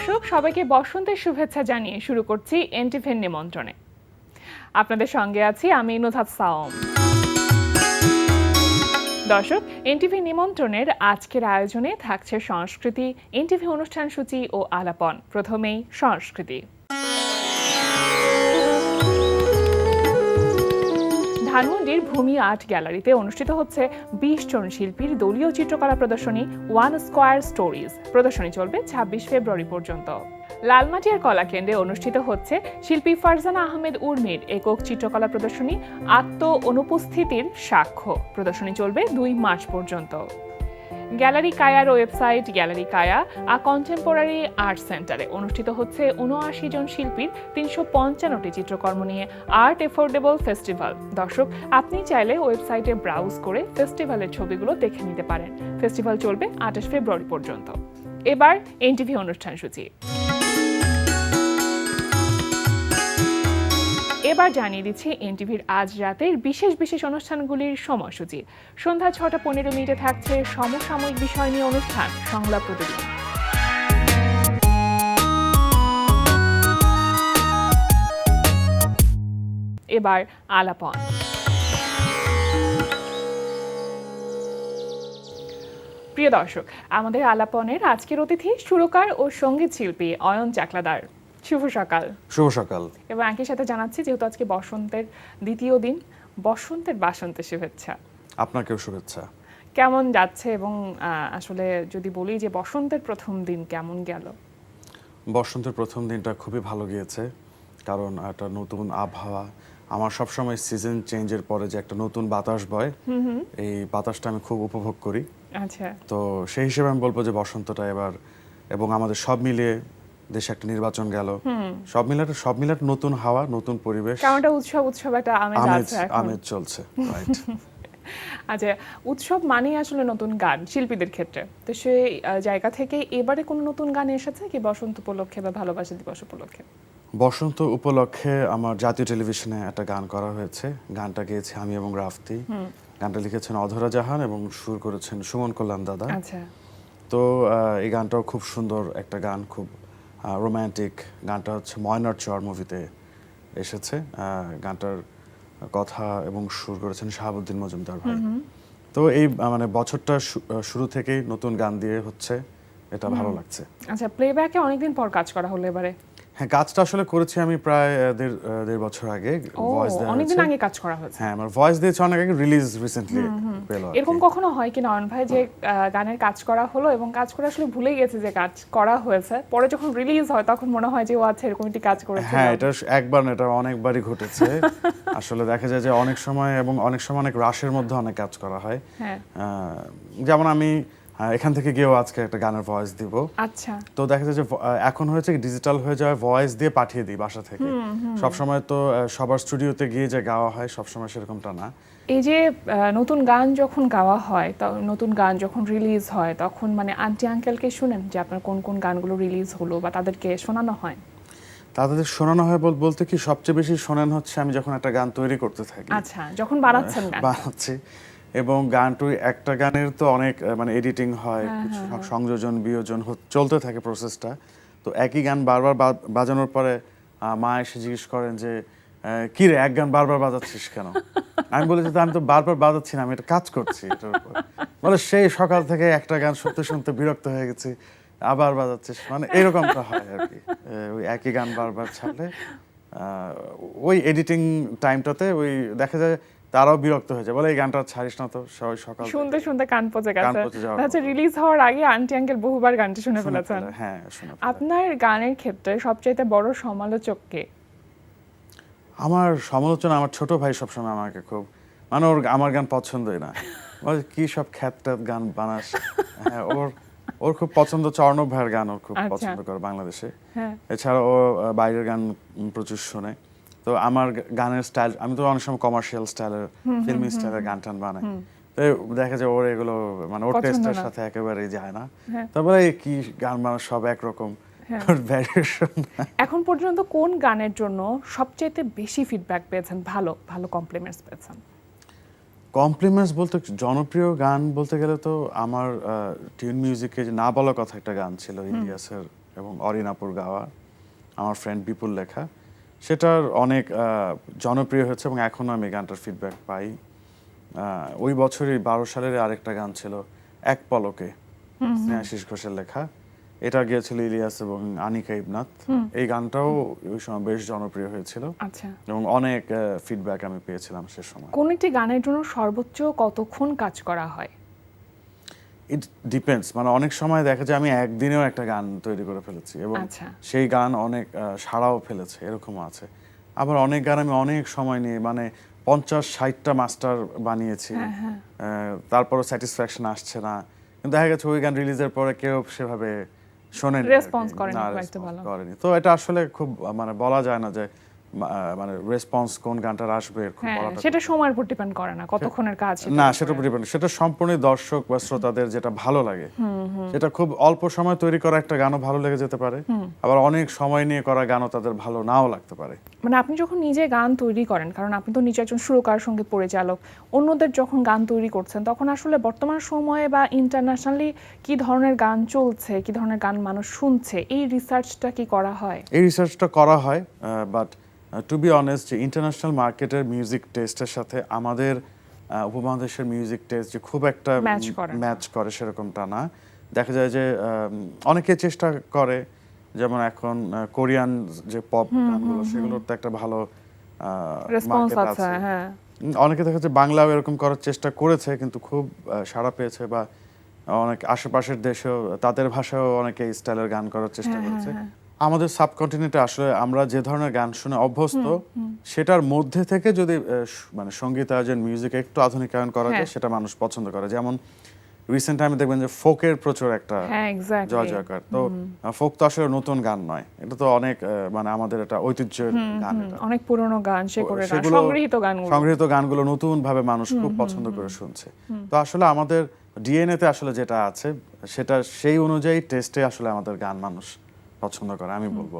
দর্শক সবাইকে বসন্তের শুভেচ্ছা জানিয়ে শুরু করছি এনটিভির নিমন্ত্রণে। আপনাদের সঙ্গে আছি আমি নুহাত সাওম। দর্শক, এনটিভি নিমন্ত্রণের আজকের আয়োজনে থাকছে সংস্কৃতি, এনটিভি অনুষ্ঠান সূচি ও আলাপন। প্রথমেই সংস্কৃতি। ধানমন্ডির ভূমি আর্ট গ্যালারিতে অনুষ্ঠিত হচ্ছে ২০ জন শিল্পীর দলীয় চিত্রকলা প্রদর্শনী ওয়ান স্কোয়ার স্টোরিজ। প্রদর্শনী চলবে ২৬ ফেব্রুয়ারি পর্যন্ত। লালমাটিয়ার কলাকেন্দ্রে অনুষ্ঠিত হচ্ছে শিল্পী ফারজানা আহমেদ উর্মির একক চিত্রকলা প্রদর্শনী আত্ম অনুপস্থিতির সাক্ষ্য। প্রদর্শনী চলবে ২ মার্চ পর্যন্ত। গ্যালারি কায়ার ওয়েবসাইট গ্যালারি কায়া কন্টেম্পোরারি আর্ট সেন্টারে অনুষ্ঠিত হচ্ছে ৭৯ জন শিল্পীর ৩৫৫টি চিত্রকর্ম নিয়ে আর্ট এফোর্ডেবল ফেস্টিভ্যাল। দর্শক, আপনি চাইলে ওয়েবসাইটে ব্রাউজ করে ফেস্টিভ্যালের ছবিগুলো দেখে নিতে পারেন। ফেস্টিভ্যাল চলবে ২৮ ফেব্রুয়ারি পর্যন্ত। এবার এনটিভি অনুষ্ঠান সূচি। এবার জানিয়ে দিচ্ছি এনটিভির আজ রাতের বিশেষ বিশেষ অনুষ্ঠানগুলির সময়সূচি। সন্ধ্যা ৬টা ১৫ থাকছে সমসাময়িক বিষয় নিয়ে অনুষ্ঠান সংলাপ প্রতিদিন। এবার আলাপন। প্রিয় দর্শক, আমাদের আলাপনের আজকের অতিথি সুরকার ও সঙ্গীত শিল্পী অয়ন চাকলাদার। শুভ সকাল। শুভ সকাল। এবং একই সাথে জানাচ্ছি, যেহেতু আজকে বসন্তের দ্বিতীয় দিন, বসন্তের বাসন্তের শুভেচ্ছা। আপনাকেও শুভেচ্ছা। কেমন যাচ্ছে এবং আসলে যদি বলি যে বসন্তের প্রথম দিন কেমন গেল? বসন্তের প্রথম দিনটা খুবই ভালো গিয়েছে, কারণ একটা নতুন আবহাওয়া। আমার সবসময় সিজন চেঞ্জের পরে যে একটা নতুন বাতাস বয়, এই বাতাসটা আমি খুব উপভোগ করি। আচ্ছা, তো সেই হিসেবে আমি বলবো যে বসন্তটা এবার, এবং আমাদের সব মিলিয়ে দেশে একটা নির্বাচন গেল, সব মিলে একটা নতুন হাওয়া, নতুন পরিবেশ, কেমন একটা উৎসব একটা আমেজ চলছে। রাইট। আচ্ছা, উৎসব মানেই আসলে নতুন গান শিল্পীদের ক্ষেত্রে। তো সেই জায়গা থেকে এবারে কোনো নতুন গান এসেছে কি বসন্ত উপলক্ষে বা ভালোবাসা দিবস উপলক্ষে? বসন্ত উপলক্ষে আমার জাতীয় টেলিভিশনে একটা গান করা হয়েছে। গানটা গেয়েছে আমি এবং রাফতি। গানটা লিখেছেন অধরা জাহান এবং সুর করেছেন সুমন কল্যাণ দাদা। আচ্ছা। তো এই গানটাও খুব সুন্দর একটা গান, খুব রোম্যান্টিক। গানটা হচ্ছে ময়নার চর মুভিতে এসেছে। গানটার কথা এবং সুর করেছেন শাহাবুদ্দিন মজুমদার ভাই। তো এই মানে বছরটা শুরু থেকেই নতুন গান দিয়ে হচ্ছে, এটা ভালো লাগছে। আচ্ছা, প্লেব্যাকে অনেকদিন পর কাজ করা হলো এবারে। হ্যাঁ, কাজটা আসলে করেছি আমি প্রায় দেড় বছর আগে। ভয়েস দেওয়া অনেকদিন আগে কাজ করা হয়েছে। হ্যাঁ, আমার ভয়েস দিয়েছে অনেক আগে, রিলিজ রিসেন্টলি পেলো। এরকম কখনো হয় কি নয়ন ভাই যে গানের কাজ করা হলো এবং কাজ করে আসলে ভুলে গেছে যে কাজ করা হয়েছে, পরে যখন রিলিজ হয় তখন মনে হয় যে ও আচ্ছা এরকম একটি কাজ করেছে? হ্যাঁ, এটা একবার না, এটা অনেকবারই ঘটেছে। আসলে দেখা যায় যে অনেক সময় অনেক রাশের মধ্যে অনেক কাজ করা হয়। হ্যাঁ, যেমন আমি এখান থেকে গিয়েও আজকে একটা গানের ভয়েস দিব। আচ্ছা। তো দেখা যায় যে এখন হয়েছে ডিজিটাল হয়ে যায়, ভয়েস দিয়ে পাঠিয়ে দিই বাসা থেকে। সবসময় তো সবার স্টুডিওতে গিয়ে যে গাওয়া হয় সবসময় সেরকমটা না। এই যে নতুন গান যখন গাওয়া হয়, নতুন গান যখন রিলিজ হয়, তখন মানে আন্টি আঙ্কেলকে শুনেন যে আপনার কোন কোন গানগুলো রিলিজ হলো বা তাদেরকে শোনানো হয়? তাদের শোনানো হয় বলতে কি, সবচেয়ে বেশি শোনানো হচ্ছে আমি যখন একটা গান তৈরি করতে থাকি। আচ্ছা, যখন বানাচ্ছেন গান। বানাচ্ছি, এবং গানটি একটা গানের তো অনেক মানে এডিটিং হয়, সংযোজন বিয়োজন চলতে থাকে প্রসেসটা। তো একই গান বারবার বাজানোর পরে মা এসে জিজ্ঞেস করেন যে কি রে, এক গান বারবার বাজাচ্ছিস কেন? আমি বলেছি আমি তো বারবার বাজাচ্ছি না, আমি এটা কাজ করছি এটার উপর। বলে সেই সকাল থেকে একটা গান শুনতে শুনতে বিরক্ত হয়ে গেছি, আবার বাজাচ্ছিস, মানে এরকমটা হয় আর কি। ওই একই গান বারবার ছাড়লে ওই এডিটিং টাইমটাতে ওই দেখা যায় তারাও বিরক্ত হয়ে যায়, বলে এই গানটা ছাড়িস না তো, সকাল শুনতে শুনতে কান পচে গেছে। আচ্ছা, রিলিজ হওয়ার আগে আন্টি আঙ্কেল বহুবার গানটি শুনে ফেলেছেন। হ্যাঁ, শুনে। আপনার গানের ক্ষেত্রে সবচাইতে বড় সমালোচক কে? আমার সমালোচনা আমার ছোট ভাই সবসময় আমাকে খুব, মানে আমার গান পছন্দই না, বলে কি সব খ্যাত গান বানাস। হ্যাঁ, ওর খুব পছন্দ অর্ণব ভাইয়ের গান, ওর খুব পছন্দ করে বাংলাদেশে। এছাড়া ও বাইরের গান প্রচুর শোনে। তো আমার গানের স্টাইল, আমি তো অনেক সময় কমার্শিয়াল স্টাইলের, ফিল্মি স্টাইলের গান টান বানাই। তো দেখা যায় ওর এগুলো মানে ওর টেস্টের সাথে একেবারেই যায় না। তারপরে কি গান বানা সব একরকম। এখন পর্যন্ত কোন গানের জন্য সবচেয়ে বেশি ফিডব্যাক পেয়েছেন, ভালো ভালো কমপ্লিমেন্টস পেয়েছেন? কমপ্লিমেন্টস বলতে জনপ্রিয় গান বলতে গেলে তো আমার টিউন মিউজিকে না বলা কথা একটা গান ছিল ইলিয়াসের, এবং অরিনাপুর গাওয়া, আমার ফ্রেন্ড বিপুল লেখা, সেটার অনেক জনপ্রিয় হয়েছে এবং এখনও আমি গানটার ফিডব্যাক পাই। ওই বছরই 12 সালের আরেকটা গান ছিল এক পলকে, স্নেহাশিস ঘোষের লেখা, এটা গিয়েছিল ইলিয়াস এবং আনিকা ইবনাথ। এই গানটাও ওই সময় বেশ জনপ্রিয় হয়েছিল আচ্ছা, এবং অনেক ফিডব্যাক আমি পেয়েছিলাম সে সময়। কোন একটি গানের জন্য সর্বোচ্চ কতক্ষণ কাজ করা হয়? ইট ডিপেন্ডস, মানে অনেক সময় দেখা যায় আমি একদিনেও একটা গান তৈরি করে ফেলেছি এবং আচ্ছা। সেই গান অনেক সাড়াও ফেলেছে, এরকমও আছে। আবার অনেক গান আমি অনেক সময় নিয়ে, মানে 50-60টা মাস্টার বানিয়েছি, তারপরও স্যাটিসফ্যাকশন আসছে না, কিন্তু দেখা গেছে ওই গান রিলিজের পরে কেউ সেভাবে শোনেনি, রেসপন্স করেনি, খুব একটা ভালো করেনি। তো এটা আসলে খুব মানে বলা যায় না যে মানে রেসপন্স কোন গানটার আসবে এরকম বলাটা সেটা সময়ের উপর ডিপেন্ড করে না কতক্ষণের কাজ না, সেটা ডিপেন্ড, সেটা সম্পূর্ণ দর্শক বা শ্রোতাদের যেটা ভালো লাগে। সেটা খুব অল্প সময় তৈরি করা একটা গানও ভালো লেগে যেতে পারে, আবার অনেক সময় নিয়ে করা গানও তাদের ভালো নাও লাগতে পারে। মানে আপনি যখন নিজে গান তৈরি করেন, কারণ আপনি তো নিজে একজন সুরকার, সঙ্গীত পরিচালক, অন্যদের যখন গান তৈরি করছেন তখন আসলে বর্তমান সময়ে বা ইন্টারন্যাশনালি কি ধরনের গান চলছে, কি ধরনের গান মানুষ শুনছে, এই রিসার্চটা কি করা হয়? এই রিসার্চটা করা হয়, বাট টু বি অনেস্ট, যে ইন্টারন্যাশনাল মার্কেটের মিউজিক টেস্টের সাথে আমাদের উপমহাদেশের মিউজিক টেস্ট যে খুব একটা ম্যাচ করে সেরকমটা না। দেখা যায় যে অনেকে চেষ্টা করে, যেমন এখন কোরিয়ান যে পপ গানগুলো, সেগুলোর তো একটা ভালো রেসপন্স মার্কেট আছে। আছে। হ্যাঁ, অনেকে দেখা যাচ্ছে বাংলাও এরকম করার চেষ্টা করেছে, কিন্তু খুব সাড়া পেয়েছে, বা অনেক আশেপাশের দেশেও তাদের ভাষায়ও অনেকে এই স্টাইলের গান করার চেষ্টা করেছে। আমাদের সাবকন্টিনেন্টে আসলে আমরা যে ধরনের গান শুনে অভ্যস্ত, সেটার মধ্যে থেকে যদি মানে সঙ্গীতায়োজন, মিউজিক একটু আধুনিকায়ন করা যায়, সেটা মানুষ পছন্দ করে। যেমন রিসেন্ট টাইমে দেখবেন যে ফোকের প্রচুর একটা জয় জয়কার। তো ফোক তো আসলে নতুন গান নয়, এটা তো অনেক মানে আমাদের এটা ঐতিহ্যের গান, এটা অনেক পুরনো গান, সংগৃহীত গানগুলো নতুন ভাবে মানুষ খুব পছন্দ করে শুনছে। তো আসলে আমাদের ডিএনএ তে আসলে যেটা আছে, সেটা সেই অনুযায়ী টেস্টে আসলে আমাদের গান মানুষ পছন্দ করে, আমি বলবো।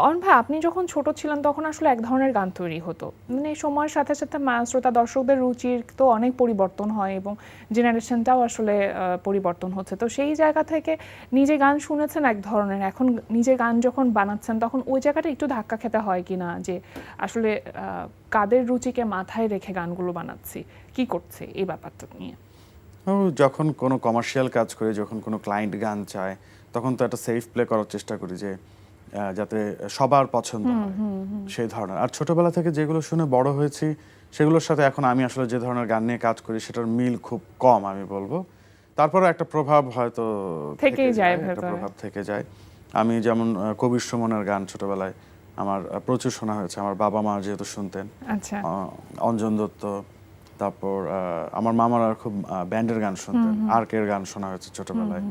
অন ভাই, আপনি যখন ছোট ছিলেন তখন আসলে এক ধরনের গান তৈরি হতো, মানে সময়ের সাথে সাথে শ্রোতা দর্শকদের রুচির তো অনেক পরিবর্তন হয় এবং জেনারেশনটাও আসলে পরিবর্তন হচ্ছে। তো সেই জায়গা থেকে নিজে গান শুনেছেন এক ধরনের, এখন নিজে গান যখন বানাচ্ছেন তখন ওই জায়গাটা একটু ধাক্কা খেতে হয় কিনা, যে আসলে কাদের রুচিকে মাথায় রেখে গানগুলো বানাচ্ছি, কি করছে, এই ব্যাপারটা নিয়ে? যখন কোনো কমার্শিয়াল কাজ করি, যখন কোনো ক্লায়েন্ট গান চায়, তখন তো একটা সেফ প্লে করার চেষ্টা করি, যে যাতে সবার পছন্দ হয় সেই ধরনের। আর ছোটবেলা থেকে যেগুলো শুনে বড় হয়েছি, সেগুলোর সাথে এখন আমি আসলে যে ধরনের গান নিয়ে কাজ করি, সেটার মিল খুব কম, আমি বলবো। তারপরে একটা প্রভাব হয়তো থেকেই যায়, একটা প্রভাব থেকে যায়। আমি যেমন কবির সুমনের গান ছোটবেলায় আমার প্রচুর শোনা হয়েছে, আমার বাবা মা যেহেতু শুনতেন। আচ্ছা। অঞ্জন দত্ত, তারপর আমার মামারা খুব ব্যান্ডের গান শুনতেন, আর্কের গান শোনা হয়েছে ছোটবেলায়,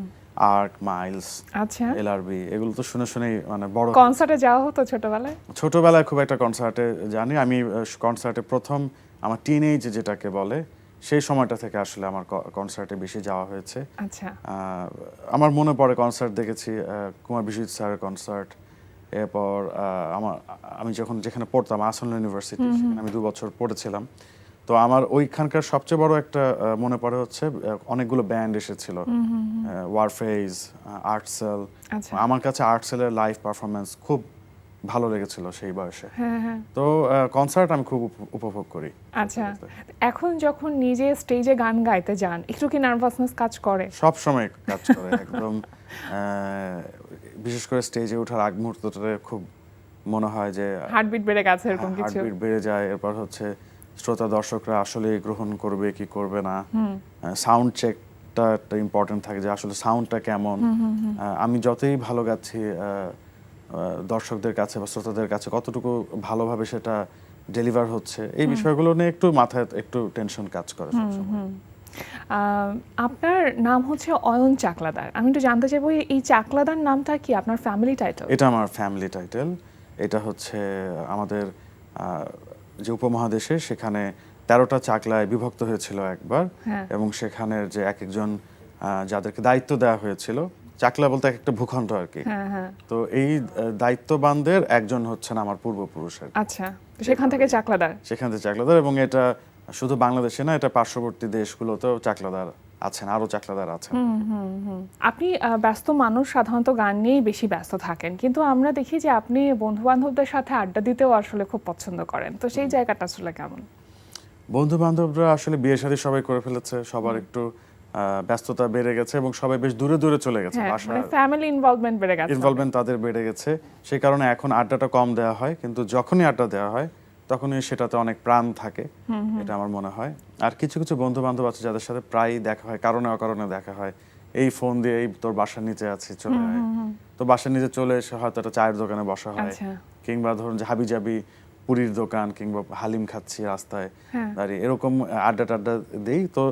আর্ক, মাইলস, আচ্ছা, এলআরবি, এগুলো তো শুনে শুনেই মানে বড়। কনসার্টে যাওয়া হতো ছোটবেলায়? ছোটবেলায় খুব একটা কনসার্টে জানি আমি, কনসার্টে প্রথম আমার টিনেজ যেটাকে বলে, সেই সময়টা থেকে আসলে আমার কনসার্টে বেশি যাওয়া হয়েছে। আচ্ছা। আমার মনে পড়ে কনসার্ট দেখেছি, কুমার বিশ্বজিৎ স্যারের কনসার্ট, এরপর আমি যেখানে পড়তাম আসল ইউনিভার্সিটি, সেখানে আমি 2 বছর পড়েছিলাম। তো আমার ওইখানকার সবচেয়ে বড় একটা মনে পড়ে হচ্ছে অনেকগুলো ব্যান্ড এসেছিল, ওয়ারফেজ, আর্টসেল। আমার কাছে আর্টসেলের লাইভ পারফরমেন্স খুব ভালো লেগেছিল সেই বয়সে। তো কনসার্ট আমি খুব উপভোগ করি। আচ্ছা, এখন যখন নিজে স্টেজে গান গাইতে যান, একটু কি নার্ভাসনেস কাজ করে? সব সময় কাজ করে একদম। বিশেষ করে স্টেজে ওঠার আগ মুহূর্তটাতে খুব মনে হয় যে হার্টবিট বেড়ে গেছে, এরকম কিছু? হার্টবিট বেড়ে যায়। এরপর হচ্ছে শ্রোতা দর্শকরা আসলে গ্রহণ করবে কি করবে না, সাউন্ড চেকটা একটা ইম্পর্টেন্ট থাকে, যে আসলে সাউন্ডটা কেমন। আমি যতই ভালো গাচ্ছি, দর্শকদের কাছে বা শ্রোতাদের কাছে কতটুকু ভালোভাবে সেটা ডেলিভার হচ্ছে, এই বিষয়গুলো নিয়ে একটু মাথায় একটু টেনশন কাজ করে সবসময়। আপনার নাম হচ্ছে অয়ন চাকলাদার, আমি একটু জানতে চাইবো এই চাকলাদার নামটা কি আপনার ফ্যামিলি টাইটেল? এটা আমার ফ্যামিলি টাইটেল। এটা হচ্ছে আমাদের যে উপমহাদেশে, সেখানে 13টা চাকলায় বিভক্ত হয়েছিল একবার, এবং সেখানের যে এক একজন যাদেরকে দায়িত্ব দেওয়া হয়েছিল, চাকলা বলতে একটা ভূখণ্ড আর কি, তো এই দায়িত্ববানদের একজন হচ্ছেন আমার পূর্বপুরুষের। আচ্ছা, সেখান থেকে চাকলাদার। এবং এটা শুধু বাংলাদেশে না, এটা পার্শ্ববর্তী দেশগুলোতেও চাকলাদার আছেন, আরো চাকলাদার আছেন। আপনি ব্যস্ত মানুষ, সাধারণত গান নিয়েই বেশি ব্যস্ত থাকেন, কিন্তু আমরা দেখি যে আপনি বন্ধু বান্ধবদের সাথে আড্ডা দিতেও আসলে খুব পছন্দ করেন, তো সেই জায়গাটা আসলে কেমন? বন্ধু বান্ধবরা আসলে বিয়ে শাদী সবাই করে ফেলেছে, সবার একটু ব্যস্ততা বেড়ে গেছে এবং সবাই বেশ দূরে দূরে চলে গেছে, হ্যাঁ, বাসা মানে ফ্যামিলি ইনভলভমেন্ট বেড়ে গেছে। ইনভলভমেন্ট তাদের বেড়ে গেছে, সেই কারণে এখন আড্ডাটা কম দেওয়া হয়, কিন্তু যখনই আড্ডা দেওয়া হয় তখনই সেটাতে অনেক প্রাণ থাকে, এটা আমার মনে হয়। আর কিছু কিছু বন্ধু বান্ধব আছে যাদের সাথে প্রায়ই দেখা হয়, কারণে অকারণে দেখা হয়, এই ফোন দিয়ে এই তোর বাসার নিচে আছি চলে আয়, তো বাসার নিচে চলে এসে হয়তো একটা চায়ের দোকানে বসা হয়, আচ্ছা। কিংবা ধরুন যে হাবি জাবি পুরীর দোকান কিংবা হালিম খাচ্ছি রাস্তায় হ্যাঁ। দাঁড়িয়ে, এরকম আড্ডা টাড্ডা দেই। তো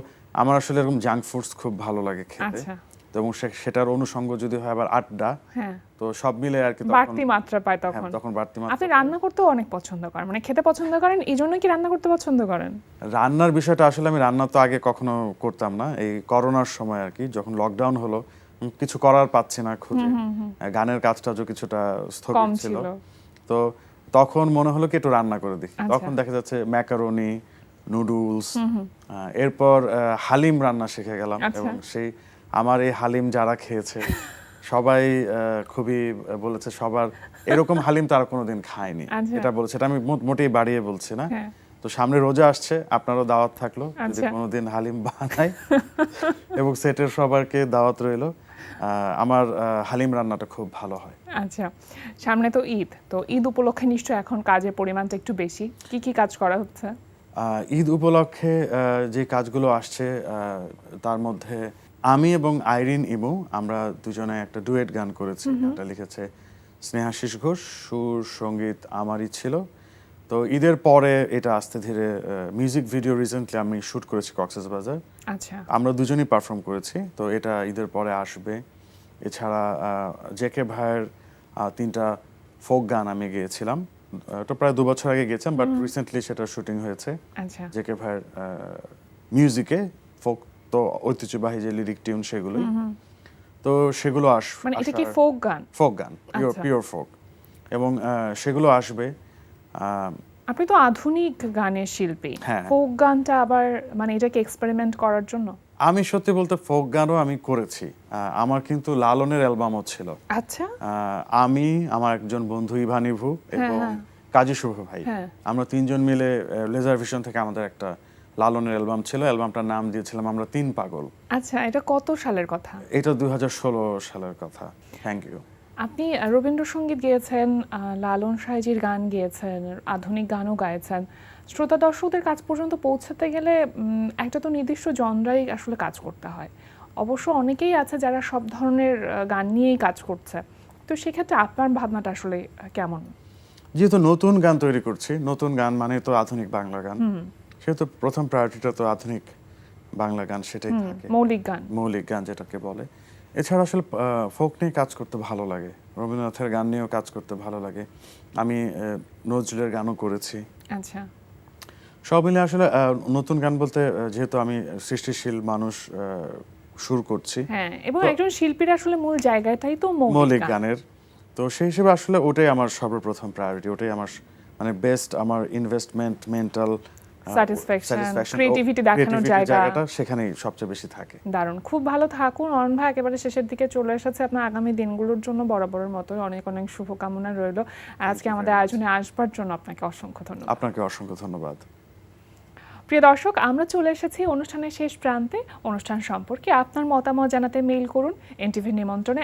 আমার আসলে এরকম জাঙ্ক ফুডস খুব ভালো লাগে খেতে, আচ্ছা। তো এবং সেটার অনুষঙ্গ যদি হয় আবার আড্ডা, হ্যাঁ, তো সব মিলে আর কি বাড়তি মাত্রা পায় হ্যাঁ, তখন। তখন বাড়তি মাত্রা আপনি পায়। রান্না করতেও অনেক পছন্দ করেন, মানে খেতে পছন্দ করেন, এই জন্য কি রান্না করতে পছন্দ করেন? রান্নার বিষয়টা আসলে আমি রান্না তো আগে কখনো করতাম না, এই করোনার সময় আর কি, যখন লকডাউন হলো কিছু করার পাচ্ছি না খুঁজে, গানের কাজটা কিছুটা কম স্থগিত ছিল, ছিল। তো তখন মনে হলো কি একটু রান্না করে দিই। আচ্ছা। তখন দেখা যাচ্ছে ম্যাকারনি, নুডলস, এরপর হালিম রান্না শিখে গেলাম, আচ্ছা। এবং সেই আমার এই হালিম যারা খেয়েছে সবাই খুবই বলেছে সবার এরকম হালিম তারা কোনোদিন খায়নি, আচ্ছা। এটা বলেছে, এটা আমি মোটেই বাড়িয়ে বলছি না। হ্যাঁ। তো সামনে রোজা আসছে, আপনারও দাওয়াত থাকলো যদি আচ্ছা। কোনোদিন হালিম বানাই, এবং সেটের সবারকে দাওয়াত রইলো। আমার হালিম রান্নাটা খুব ভালো হয়। আচ্ছা, সামনে তো ঈদ, তো ঈদ উপলক্ষে নিশ্চয় এখন কাজের পরিমাণটা একটু বেশি, কি কি কাজ করা হচ্ছে? ঈদ উপলক্ষে যে কাজগুলো আসছে তার মধ্যে আমি এবং আইরিন ইমু আমরা দুজনে একটা ডুয়েট গান করেছি, গানটা লিখেছে স্নেহাশিস ঘোষ, সুর সঙ্গীত আমারই ছিল। তো ঈদের পরে এটা আস্তে ধীরে মিউজিক ভিডিও রিসেন্টলি আমি শুট করেছি কক্সবাজার, আচ্ছা। আমরা দুজনেই পারফর্ম করেছি, তো এটা ঈদের পরে আসবে। এছাড়া জেকে ভাইয়ের 3টা ফোক গান আমি গেয়েছিলাম, এটা প্রায় 2 বছর আগে গেছিলাম, বাট রিসেন্টলি সেটা শুটিং হয়েছে আচ্ছা। জেকে ভাইয়ের মিউজিকে, ফোক তো ঐতিহ্যবাহী যে লিরিক টিউন সেগুলোই, তো সেগুলো মানে এটা কি ফোক গান? ফোক গান, আচ্ছা। পিওর ফোক, এবং সেগুলো আসবে। আপনি তো আধুনিক গানের শিল্পী, হ্যাঁ। ফোক গানটা আবার মানে এটাকে এক্সপেরিমেন্ট করার জন্য? আমি সত্যি বলতে ফোক গানও আমি করেছি, আমার কিন্তু লালনের অ্যালবামও ছিল। আচ্ছা। আমি, আমার একজন বন্ধু ইভানিভু এবং হ্যাঁ। কাজী শুভ ভাই, হ্যাঁ। আমরা 3জন মিলে লেজার ভিশন থেকে আমাদের একটা লালনের অ্যালবাম ছিল, অ্যালবামটার নাম দিয়েছিলাম আমরা 3 পাগল। আচ্ছা, এটা কত সালের কথা? এটা 2016 সালের কথা। Thank you. আপনি রবীন্দ্রসঙ্গীত গেয়েছেন, লালন সাইজির গান গেয়েছেন, আধুনিক গানও গাইছেন। শ্রোতা দর্শকদের কাছ পর্যন্ত পৌঁছাতে গেলে একটা তো নির্দিষ্ট জনরাই আসলে কাজ করতে হয়। অবশ্য অনেকেই আছে যারা সব ধরনের গান নিয়েই কাজ করছে, তো সেক্ষেত্রে আপনার ভাবনাটা আসলে কেমন? যেহেতু নতুন গান তৈরি করছি, নতুন গান মানে তো আধুনিক বাংলা গান, সেহেতু প্রথম প্রায়োরিটিটা তো আধুনিক বাংলা গান, সেটাই থাকে, মৌলিক গান। মৌলিক গান যেটাকে বলে। এছাড়া আসলে ফোক নিয়ে কাজ করতে ভালো লাগে, রবীন্দ্রনাথের গান নিয়েও কাজ করতে ভালো লাগে, আমি নজরুলের গানও করেছি। আচ্ছা। সব মিলে আসলে নতুন গান বলতে যেহেতু আমি সৃষ্টিশীল মানুষ, সুর করছি, হ্যাঁ, এবং একজন শিল্পীর আসলে মূল জায়গাটাই তো মৌলিক গান। গানের, তো সেই হিসেবে আসলে ওটাই আমার সর্বপ্রথম প্রায়োরিটি, ওটাই আমার মানে বেস্ট, আমার ইনভেস্টমেন্ট, মেন্টাল স্যাটিসফ্যাকশন, ক্রিয়েটিভিটি দেখানোর জায়গাটা সেখানেই সবচেয়ে বেশি থাকে। দারুণ, খুব ভালো থাকুন অরুণ ভাই, একেবারে শেষের দিকে চলে এসেছে, আপনার আগামী দিনগুলোর জন্য বরাবরের মতো অনেক অনেক শুভকামনা রইল। আর আজকে আমাদের আয়োজনে আসবার জন্য আপনাকে অসংখ্য ধন্যবাদ। আপনাকে অসংখ্য ধন্যবাদ। প্রিয় দর্শক, আমরা চলে এসেছি অনুষ্ঠানের শেষ প্রান্তে। অনুষ্ঠান সম্পর্কে আপনার মতামত জানাতে মেইল করুন এনটিভি নিমন্ত্রণে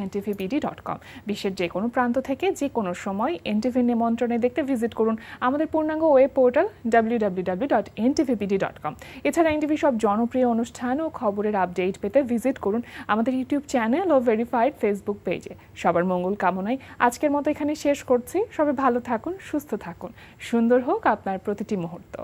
@ntvbd.com। বিশ্বের যে কোনো প্রান্ত থেকে যে কোনো সময় এনটিভি নিমন্ত্রণে দেখতে ভিজিট করুন আমাদের পূর্ণাঙ্গ ওয়েব পোর্টাল www.ntvbd.com। এছাড়া এনটিভি সব জনপ্রিয় অনুষ্ঠান ও খবরের আপডেট পেতে ভিজিট করুন আমাদের ইউটিউব চ্যানেল ও ভেরিফাইড ফেসবুক পেজে। সবার মঙ্গল কামনায় আজকের মতো এখানে শেষ করছি। সবাই ভালো থাকুন, সুস্থ থাকুন, সুন্দর হোক আপনার প্রতিটি মুহূর্ত।